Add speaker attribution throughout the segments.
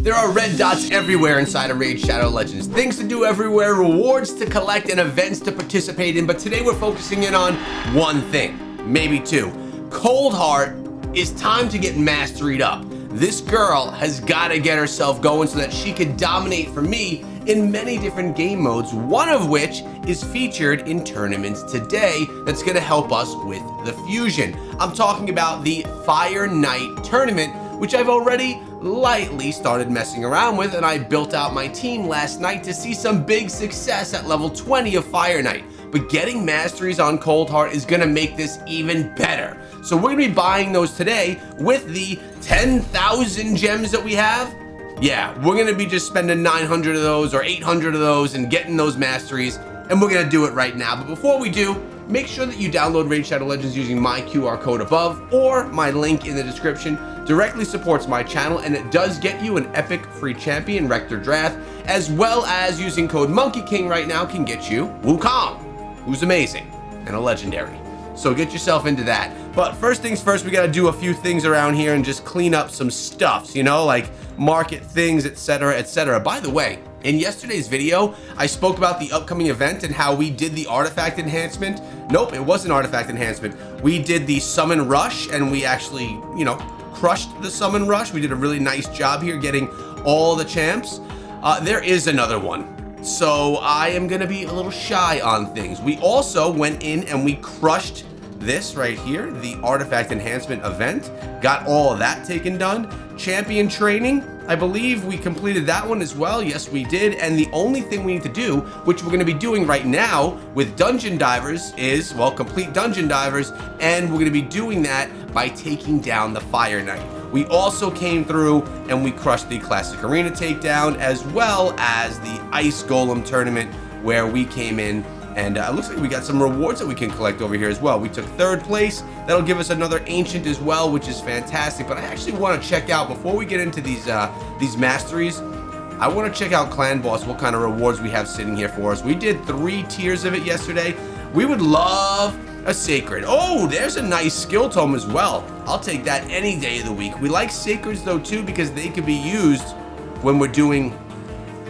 Speaker 1: There are red dots everywhere inside of Raid Shadow Legends. Things to do everywhere, rewards to collect, and events to participate in. But today we're focusing in on one thing, maybe two. Coldheart is time to get masteried up. This girl has got to get herself going so that she can dominate for me in many different game modes, one of which is featured in tournaments today that's going to help us with the fusion. I'm talking about the Fire Knight tournament, which I've already lightly started messing around with, and I built out my team last night to see some big success at level 20 of Fire Knight. But getting masteries on Coldheart is going to make this even better. So we're going to be buying those today with the 10,000 gems that we have. Yeah, we're going to be just spending 900 of those or 800 of those and getting those masteries, and we're going to do it right now. But before we do, make sure that you download Raid Shadow Legends using my QR code above or my link in the description. Directly supports my channel, and it does get you an epic free champion, Rector Drath, as well as using code Monkey King right now can get you Wukong, who's amazing and a legendary. So get yourself into that. But first things first, we gotta do a few things around here and just clean up some stuffs, you know, like market things, etc., etc. By the way, in yesterday's video, I spoke about the upcoming event and how we did the artifact enhancement. Nope, it wasn't artifact enhancement. We did the summon rush, and we actually, you know, crushed the summon rush. We did a really nice job here getting all the champs. There is another one. So I am gonna be a little shy on things. We also went in and we crushed this right here, the artifact enhancement event. Got all of that done. Champion training, I believe we completed that one as well. Yes, we did. And the only thing we need to do, which we're gonna be doing right now with Dungeon Divers, is, well, complete Dungeon Divers, and we're gonna be doing that by taking down the Fire Knight. We also came through and we crushed the Classic Arena takedown, as well as the Ice Golem tournament, where we came in, and it looks like we got some rewards that we can collect over here as well. We took third place. That'll give us another Ancient as well, which is fantastic. But I actually want to check out, before we get into these masteries, I want to check out Clan Boss, what kind of rewards we have sitting here for us. We did 3 tiers of it yesterday. We would love a sacred. Oh, there's a nice skill tome as well. I'll take that any day of the week. We like sacreds though too, because they could be used when we're doing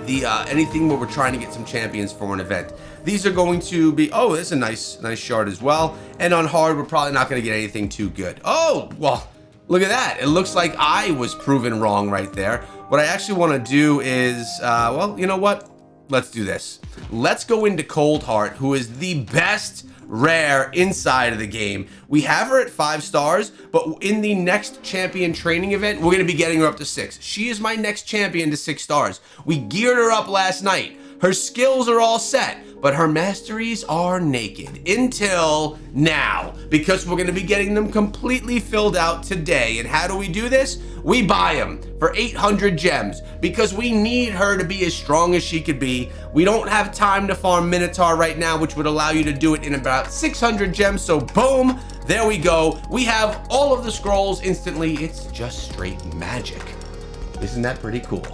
Speaker 1: the anything where we're trying to get some champions for an event. These are going to be, oh, there's a nice shard as well. And on hard, we're probably not going to get anything too good. Oh, well, look at that. It looks like I was proven wrong right there. What I actually want to do is, well, you know what? Let's do this. Let's go into Coldheart, who is the best rare inside of the game. We have her at 5 stars, but in the next champion training event, we're going to be getting her up to 6. She is my next champion to 6 stars. We geared her up last night. Her skills are all set, but her masteries are naked until now, because we're going to be getting them completely filled out today. And how do we do this? We buy them for 800 gems because we need her to be as strong as she could be. We don't have time to farm Minotaur right now, which would allow you to do it in about 600 gems. So boom, there we go. We have all of the scrolls instantly. It's just straight magic. Isn't that pretty cool?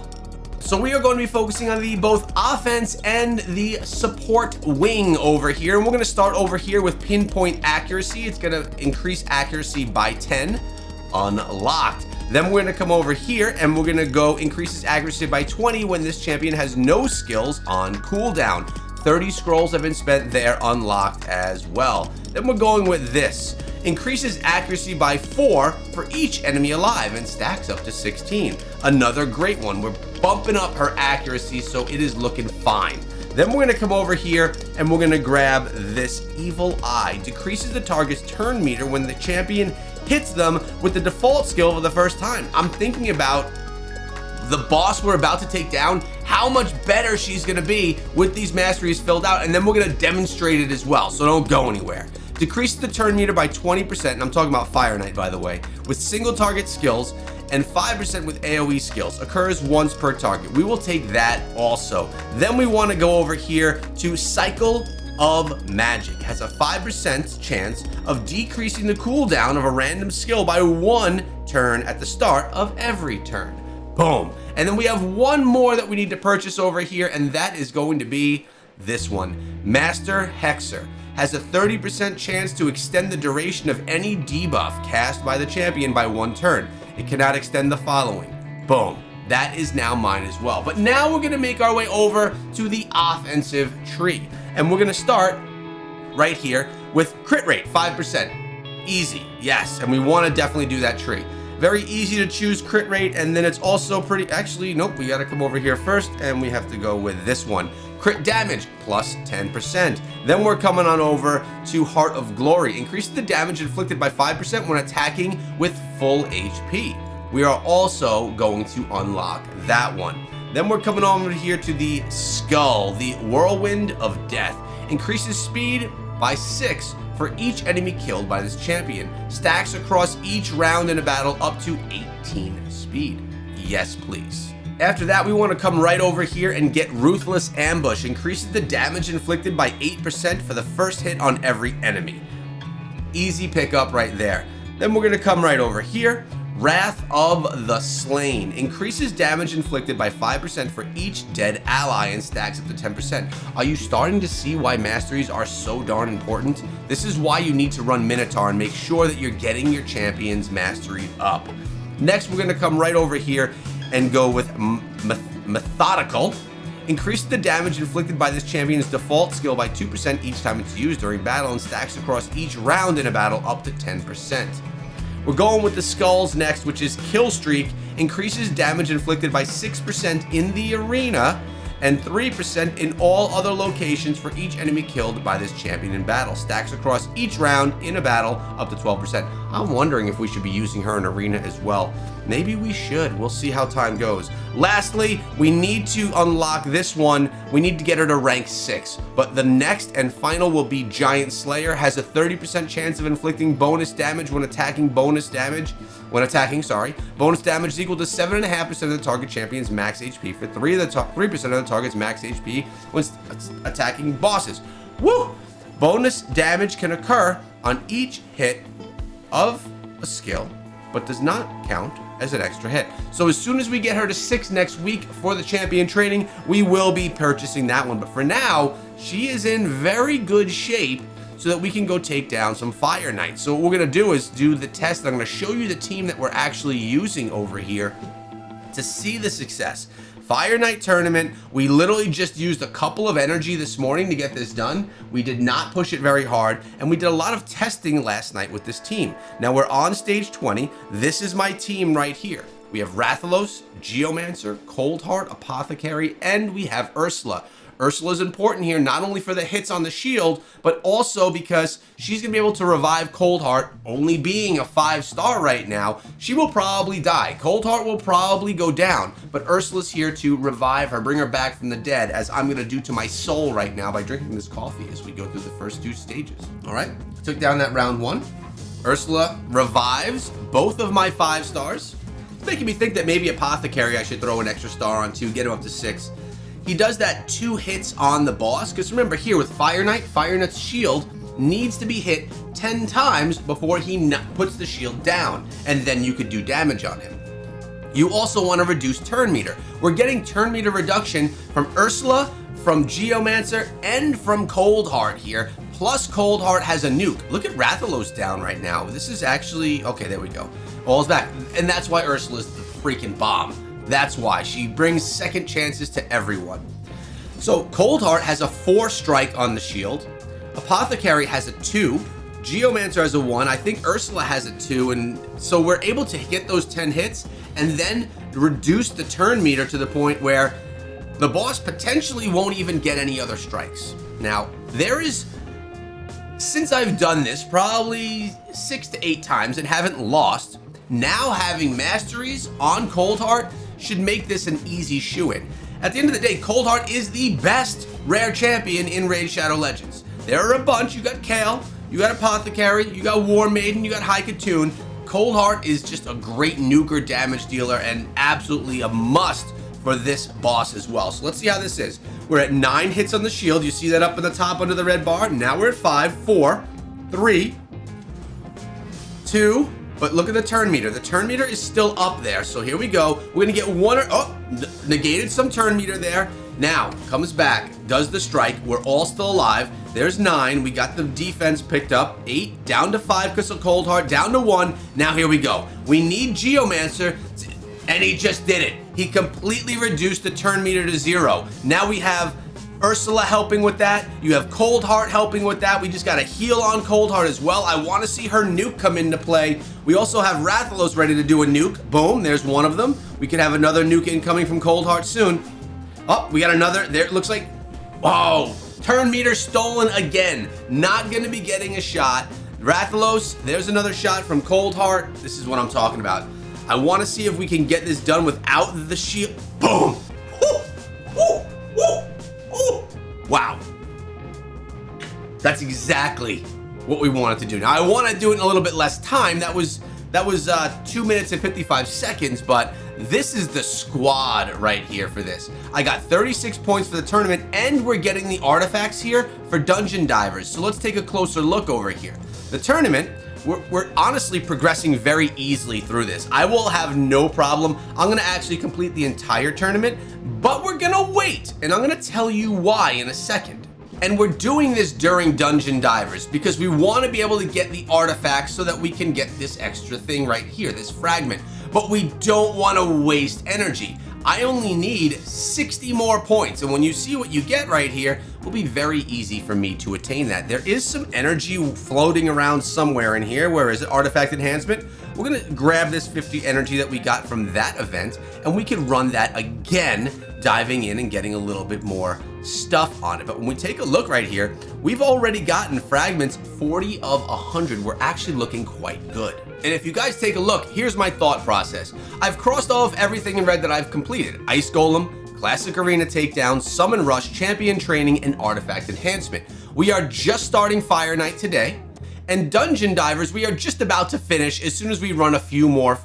Speaker 1: So we are going to be focusing on the both offense and the support wing over here. And we're going to start over here with pinpoint accuracy. It's going to increase accuracy by 10, unlocked. Then we're going to come over here and we're going to go increase his accuracy by 20 when this champion has no skills on cooldown. 30 scrolls have been spent there, unlocked as well. Then we're going with this. Increases accuracy by 4 for each enemy alive and stacks up to 16. Another great one. We're bumping up her accuracy, so it is looking fine. Then we're gonna come over here and we're gonna grab this Evil Eye. Decreases the target's turn meter when the champion hits them with the default skill for the first time. I'm thinking about the boss we're about to take down, how much better she's gonna be with these masteries filled out, and then we're gonna demonstrate it as well, so don't go anywhere. Decreases the turn meter by 20%, and I'm talking about Fire Knight, by the way, with single target skills, and 5% with AoE skills. Occurs once per target. We will take that also. Then we want to go over here to Cycle of Magic. Has a 5% chance of decreasing the cooldown of a random skill by 1 turn at the start of every turn. Boom. And then we have one more that we need to purchase over here, and that is going to be this one. Master Hexer. Has a 30% chance to extend the duration of any debuff cast by the champion by 1 turn. It cannot extend the following. Boom. That is now mine as well. But now we're gonna make our way over to the offensive tree. And we're gonna start right here with crit rate, 5%. Easy, yes, and we wanna definitely do that tree. Very easy to choose crit rate, and then it's also pretty, actually, nope, we gotta come over here first, and we have to go with this one. Crit damage, plus 10%. Then we're coming on over to Heart of Glory. Increases the damage inflicted by 5% when attacking with full HP. We are also going to unlock that one. Then we're coming over here to the Skull, the Whirlwind of Death. Increases speed by 6 for each enemy killed by this champion. Stacks across each round in a battle up to 18 speed. Yes, please. After that, we want to come right over here and get Ruthless Ambush. Increases the damage inflicted by 8% for the first hit on every enemy. Easy pickup right there. Then we're going to come right over here. Wrath of the Slain. Increases damage inflicted by 5% for each dead ally and stacks up to 10%. Are you starting to see why Masteries are so darn important? This is why you need to run Minotaur and make sure that you're getting your champions mastery up. Next, we're going to come right over here and go with Methodical. Increases the damage inflicted by this champion's default skill by 2% each time it's used during battle and stacks across each round in a battle up to 10%. We're going with the Skulls next, which is Kill Streak. Increases damage inflicted by 6% in the arena and 3% in all other locations for each enemy killed by this champion in battle. Stacks across each round in a battle up to 12%. I'm wondering if we should be using her in arena as well. Maybe we should. We'll see how time goes. Lastly, we need to unlock this one. We need to get her to rank 6. But the next and final will be Giant Slayer. Has a 30% chance of inflicting bonus damage when attacking. Bonus damage is equal to 7.5% of the target champion's max HP for 3% of the target's max HP when attacking bosses. Woo! Bonus damage can occur on each hit of a skill, but does not count as an extra hit. So as soon as we get her to 6 next week for the champion training, we will be purchasing that one. But for now, she is in very good shape so that we can go take down some Fire Knights. So what we're gonna do is do the test. I'm gonna show you the team that we're actually using over here to see the success. Fire Knight tournament, we literally just used a couple of energy this morning to get this done. We did not push it very hard, and we did a lot of testing last night with this team. Now we're on stage 20. This is my team right here. We have Rathalos, Geomancer, Coldheart, Apothecary, and we have Ursula. Ursula is important here, not only for the hits on the shield, but also because she's going to be able to revive Coldheart, only being a 5-star right now. She will probably die. Coldheart will probably go down, but Ursula's here to revive her, bring her back from the dead, as I'm going to do to my soul right now by drinking this coffee as we go through the first 2 stages. All right, took down that round 1. Ursula revives both of my 5 stars. It's making me think that maybe Apothecary I should throw an extra star on too, get him up to 6. He does that 2 hits on the boss, because remember here with Fire Knight, Fire Knight's shield needs to be hit 10 times before he puts the shield down, and then you could do damage on him. You also want to reduce turn meter. We're getting turn meter reduction from Ursula, from Geomancer, and from Coldheart here. Plus Coldheart has a nuke. Look at Rathalos down right now. This is actually, okay, there we go. All's back, and that's why Ursula's the freaking bomb. That's why. She brings second chances to everyone. So Coldheart has a 4 strike on the shield. Apothecary has a 2. Geomancer has a 1. I think Ursula has a 2. And so we're able to get those 10 hits and then reduce the turn meter to the point where the boss potentially won't even get any other strikes. Now, since I've done this probably 6 to 8 times and haven't lost, now having Masteries on Coldheart should make this an easy shoo-in. At the end of the day, Coldheart is the best rare champion in Raid Shadow Legends. There are a bunch. You got Kale, you got Apothecary, you got War Maiden, you got High Katoon. Coldheart is just a great nuker damage dealer and absolutely a must for this boss as well. So let's see how this is. We're at 9 hits on the shield. You see that up in the top under the red bar. Now we're at 5, 4, 3, 2, but look at the turn meter. The turn meter is still up there. So here we go. We're gonna get negated some turn meter there. Now, comes back, does the strike. We're all still alive. There's 9. We got the defense picked up. 8, down to 5 because of Coldheart, down to 1. Now here we go. We need Geomancer, and he just did it. He completely reduced the turn meter to 0. Now we have Ursula helping with that. You have Cold Heart helping with that. We just got to heal on Cold Heart as well. I want to see her nuke come into play. We also have Rathalos ready to do a nuke. Boom, there's one of them. We could have another nuke incoming from Cold Heart soon. Oh, we got another. There, it looks like, whoa, turn meter stolen again. Not going to be getting a shot. Rathalos, there's another shot from Cold Heart. This is what I'm talking about. I want to see if we can get this done without the shield. Boom. Wow. That's exactly what we wanted to do. Now, I want to do it in a little bit less time. That was 2 minutes and 55 seconds, but this is the squad right here for this. I got 36 points for the tournament, and we're getting the artifacts here for Dungeon Divers. So let's take a closer look over here. The tournament, we're honestly progressing very easily through this. I will have no problem. I'm gonna actually complete the entire tournament, but we're gonna wait, and I'm gonna tell you why in a second. And we're doing this during Dungeon Divers because we want to be able to get the artifacts so that we can get this extra thing right here, this fragment. But we don't want to waste energy. I only need 60 more points, and when you see what you get right here, it will be very easy for me to attain that. There is some energy floating around somewhere in here. Where is it? Artifact enhancement. We're gonna grab this 50 energy that we got from that event, and we can run that again, diving in and getting a little bit more stuff on it. But when we take a look right here, we've already gotten fragments 40 of 100. We're actually looking quite good. And if you guys take a look, here's my thought process. I've crossed off everything in red that I've completed. Ice Golem, Classic Arena Takedown, Summon Rush, Champion Training, and Artifact Enhancement. We are just starting Fire Night today. And Dungeon Divers, we are just about to finish as soon as we run a few more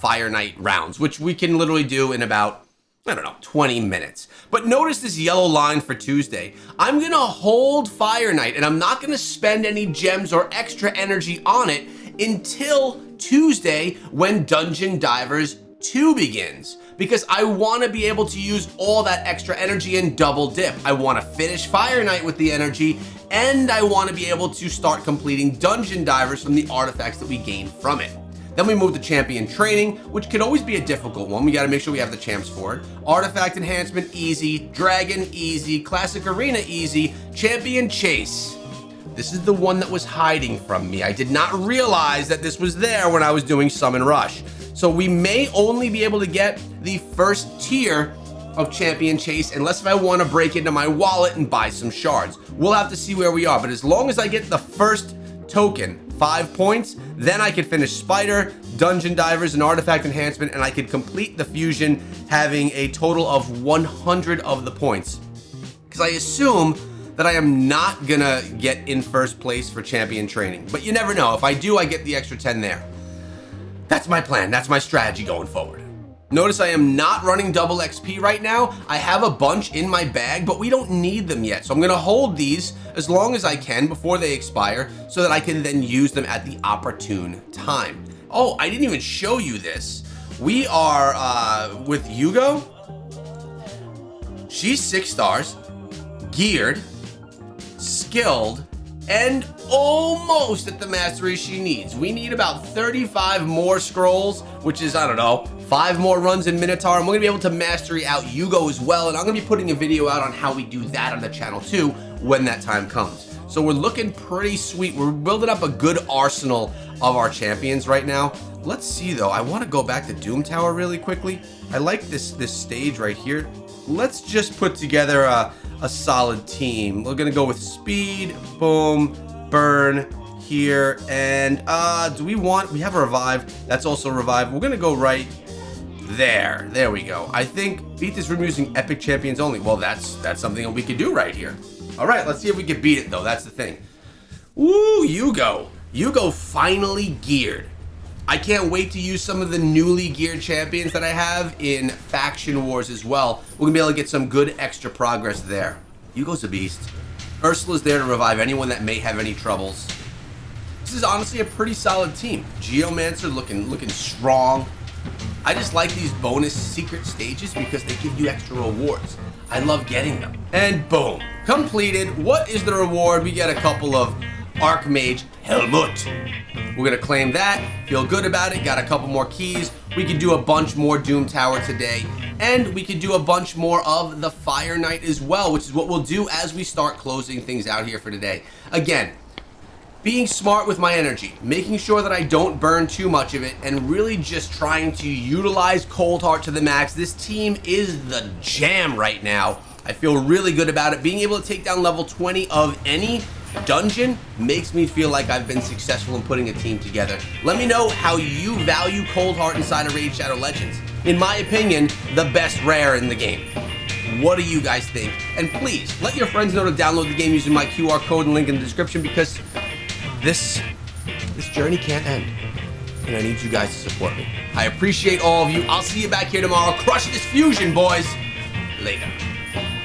Speaker 1: Fire Night rounds, which we can literally do in about, I don't know, 20 minutes. But notice this yellow line for Tuesday. I'm gonna hold Fire Night, and I'm not gonna spend any gems or extra energy on it until Tuesday when Dungeon Divers 2 begins. Because I wanna be able to use all that extra energy and double dip. I wanna finish Fire Night with the energy, and I wanna be able to start completing Dungeon Divers from the artifacts that we gain from it. Then we move to Champion Training, which can always be a difficult one. We gotta make sure we have the champs for it. Artifact Enhancement, easy. Dragon, easy. Classic Arena, easy. Champion Chase. This is the one that was hiding from me. I did not realize that this was there when I was doing Summon Rush. So we may only be able to get the first tier of Champion Chase unless if I want to break into my wallet and buy some shards. We'll have to see where we are, but as long as I get the first token, 5 points, then I could finish Spider, Dungeon Divers, and Artifact Enhancement, and I could complete the fusion having a total of 100 of the points. Because I assume that I am not gonna get in first place for Champion Training, but you never know. If I do, I get the extra 10 there. That's my plan. That's my strategy going forward. Notice I am not running double XP right now. I have a bunch in my bag, but we don't need them yet. So I'm gonna hold these as long as I can before they expire so that I can then use them at the opportune time. Oh, I didn't even show you this. We are with Yugo. She's 6 stars, geared, skilled, and almost at the mastery she needs. We need about 35 more scrolls, which is, I don't know, 5 more runs in Minotaur, and we're gonna be able to mastery out Yugo as well, and I'm gonna be putting a video out on how we do that on the channel too when that time comes. So we're looking pretty sweet. We're building up a good arsenal of our champions right now. Let's see though, I wanna go back to Doom Tower really quickly. I like this stage right here. Let's just put together a solid team. We're gonna go with speed, boom, burn here, and we have a revive. That's also revive. We're gonna go right there. There we go. I think beat this room using epic champions only. Well, that's something that we could do right here. All right, let's see if we can beat it though. That's the thing. Woo, Yugo. Yugo finally geared. I can't wait to use some of the newly geared champions that I have in Faction Wars as well. We're gonna be able to get some good extra progress there. Yugo's a beast. Ursula's there to revive anyone that may have any troubles. This is honestly a pretty solid team. Geomancer looking strong. I just like these bonus secret stages because they give you extra rewards. I love getting them. And boom, completed. What is the reward? We get a couple of Archmage Helmut. We're gonna claim that, feel good about it, got a couple more keys. We can do a bunch more Doom Tower today. And we could do a bunch more of the Fire Knight as well, which is what we'll do as we start closing things out here for today. Again, being smart with my energy, making sure that I don't burn too much of it, and really just trying to utilize Cold Heart to the max. This team is the jam right now. I feel really good about it. Being able to take down level 20 of any dungeon makes me feel like I've been successful in putting a team together. Let me know how you value Cold Heart inside of Raid Shadow Legends. In my opinion, the best rare in the game. What do you guys think? And please, let your friends know to download the game using my QR code and link in the description, because this journey can't end. And I need you guys to support me. I appreciate all of you. I'll see you back here tomorrow. Crush this fusion, boys. Later.